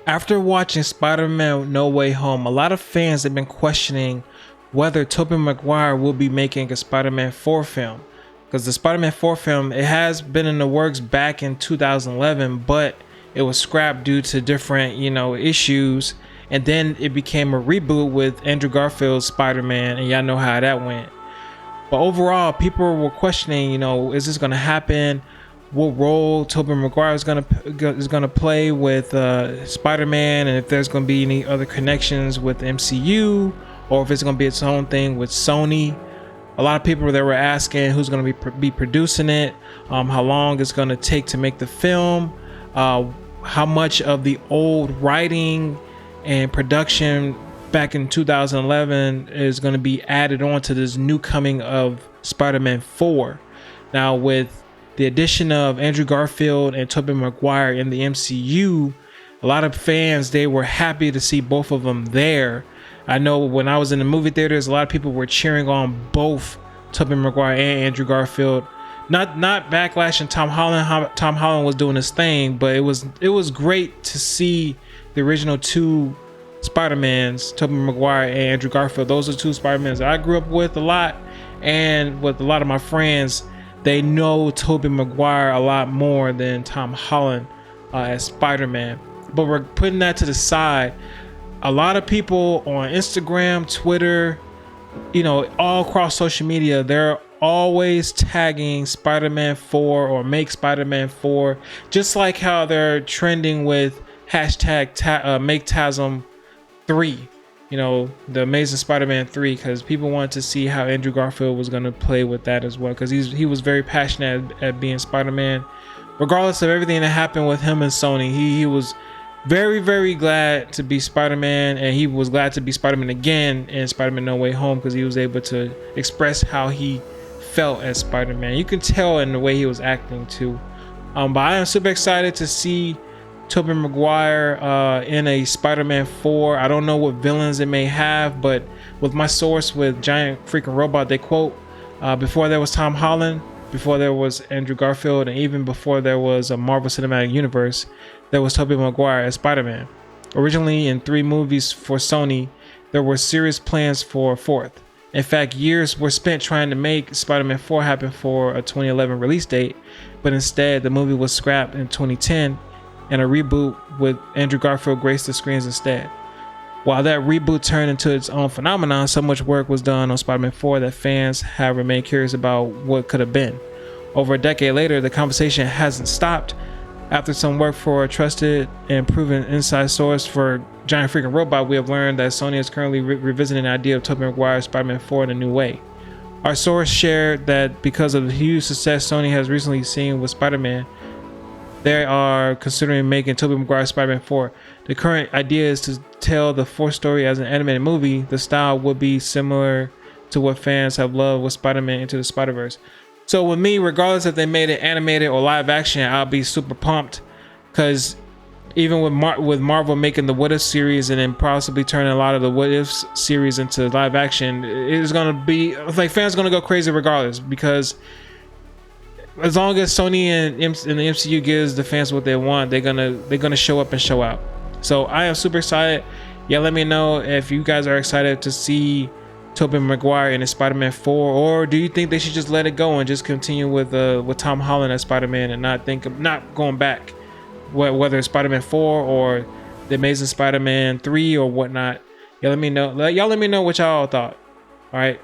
After watching Spider-Man No Way Home, a lot of fans have been questioning whether Tobey Maguire will be making a Spider-Man 4 film. Because the Spider-Man 4 film, it has been in the works back in 2011, but it was scrapped due to different, issues. And then it became a reboot with Andrew Garfield's Spider-Man, and y'all know how that went. But overall, people were questioning, is this going to happen? What role Tobey Maguire is gonna play with Spider-Man, and if there's gonna be any other connections with the MCU, or if it's gonna be its own thing with Sony. A lot of people that were asking who's gonna be producing it, how long it's gonna take to make the film, how much of the old writing and production back in 2011 is going to be added on to this new coming of Spider-Man 4. Now, with the addition of Andrew Garfield and Tobey Maguire in the MCU, a lot of fans, they were happy to see both of them there. I know when I was in the movie theaters, a lot of people were cheering on both Tobey Maguire and Andrew Garfield. Not backlashing Tom Holland. Tom Holland was doing his thing, but it was great to see the original two Spider-Mans, Tobey Maguire and Andrew Garfield. Those are two Spider-Mans that I grew up with a lot, and with a lot of my friends, they know Tobey Maguire a lot more than Tom Holland as Spider-Man. But we're putting that to the side. A lot of people on Instagram, Twitter, all across social media, they're always tagging Spider-Man 4 or make Spider-Man 4, just like how they're trending with hashtag make TASM 3, the Amazing Spider-Man 3, because people wanted to see how Andrew Garfield was going to play with that as well, because he was very passionate at being Spider-Man. Regardless of everything that happened with him and Sony, he was very, very glad to be Spider-Man, and he was glad to be Spider-Man again in Spider-Man No Way Home, because he was able to express how he felt as Spider-Man. You can tell in the way he was acting too. But I am super excited to see Tobey Maguire in a Spider-Man 4. I don't know what villains it may have, but with my source with Giant Freaking Robot, they quote, before there was Tom Holland, before there was Andrew Garfield, and even before there was a Marvel Cinematic Universe, there was Tobey Maguire as Spider-Man. Originally in 3 movies for Sony, there were serious plans for a 4th. In fact, years were spent trying to make Spider-Man 4 happen for a 2011 release date, but instead the movie was scrapped in 2010, and a reboot with Andrew Garfield graced the screens instead. While that reboot turned into its own phenomenon, so much work was done on Spider-Man 4 that fans have remained curious about what could have been. Over a decade later, the conversation hasn't stopped. After some work for a trusted and proven inside source for Giant Freaking Robot, we have learned that Sony is currently revisiting the idea of Tobey Maguire's Spider-Man 4 in a new way. Our source shared that because of the huge success Sony has recently seen with Spider-Man, they are considering making Tobey Maguire's Spider-Man 4. The current idea is to tell the 4 story as an animated movie. The style would be similar to what fans have loved with Spider-Man Into the Spider-Verse. So with me, regardless if they made it animated or live action, I'll be super pumped, because even with Marvel making the What If series and then possibly turning a lot of the What If series into live action, it's gonna be like fans are gonna go crazy regardless, because as long as Sony and the MCU gives the fans what they want, they're gonna show up and show out. So I am super excited. Yeah, let me know if you guys are excited to see Tobey Maguire in his Spider-Man 4, or do you think they should just let it go and just continue with Tom Holland as Spider-Man and not going back, whether it's Spider-Man 4 or the Amazing Spider-Man 3 or whatnot. Yeah, let me know. Y'all let me know what y'all thought. All right.